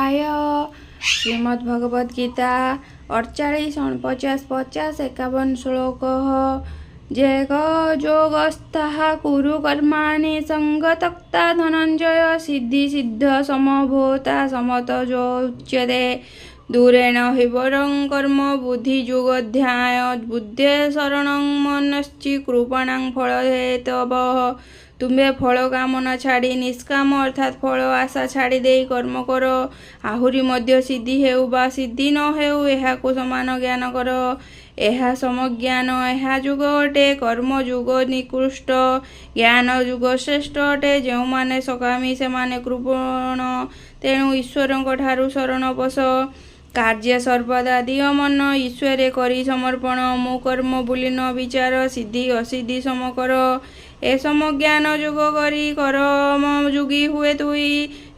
अध्याय श्रीमद्भगवद्गीता 48 49 50 51 श्लोक जैक योगस्थः कुरु कर्माणि संगतक्ता धनंजय सिद्धि सिद्ध समभूता समतजो उच्यते दूरेण हि वरं कर्म बुद्धियुगध्याय बुद्धे शरणं मनश्चि कृपणां फलहेतवः तुम्हें फल कामना छाड़ी निष्काम अर्थात फल आशा छाड़ी दे कर्म कर आहुरी मध्य सिद्धि हेउ बा सिद्धि न हेउ एहाकु समान ज्ञान कर एहा समज्ञान एहा जुग अटे कर्म जुग निकृष्ट ज्ञान जुग श्रेष्ठ अटे जो माने सकामी से माने कृपण तेणु ईश्वर ठारू शरण पश कार्य सर्वदा दिय मन ईश्वरे करी समर्पण मु कर्म बुली न विचार सिद्धि असिद्धि सम कर ए सम ज्ञान जुग करी कर्म जुगी हुए तुई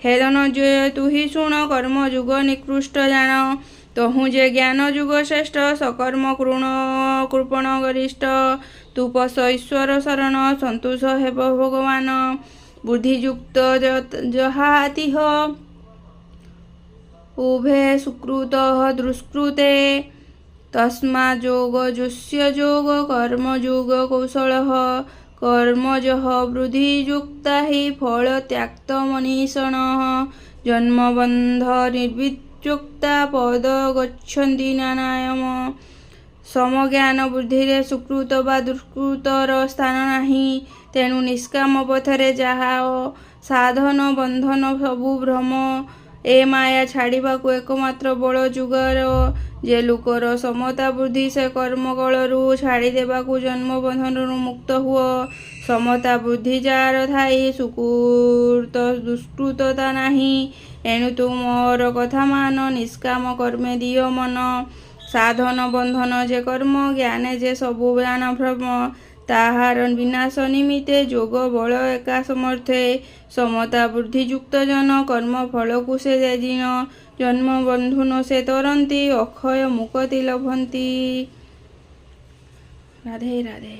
हे धनंजय तुही शुण कर्म जुग निकृष्ट जान तहु जे ज्ञान जुग श्रेष्ठ सकर्म कृपण गरिष्ठ तु पश ईश्वर शरण संतोष हेब भगवान बुद्धियुक्त जहातिह उभे सुकृत दुष्कृते तस्मा योग जुष्य योग कर्म युग कौशल कर्मजः वृद्धियुक्ता हि फल त्याक्त मनीषण जन्मबंध निर्विद्युक्ता पद गच्छन्ति नानायम समज्ञान बुद्धि सुकृत बा दुष्कृतर स्थान नाही तेणु निष्काम पथरे जहा साधन बंधन सबु भ्रम ए माया छाड़िबाकू एकमात्र बड़ जुगार जे लुकर समता बुद्धि से कर्म कलरू छाड़ी देबाकू जन्म बंधन मुक्त हुओ समता बुद्धि जार थाई सुकृत दुष्कृतता नाही एणु तु मोर कथा मान निष्काम कर्मे दियो मन साधन बंधन जे कर्म ज्ञाने जे सबु ज्ञान भ्रम ताहार विनाश निमित्ते जोग बल एका समर्थे समता बुद्धियुक्त जन कर्म फलकु से दिन जन्म बंधुन से तरंती अक्षय मुक्ति लभंती। राधे राधे।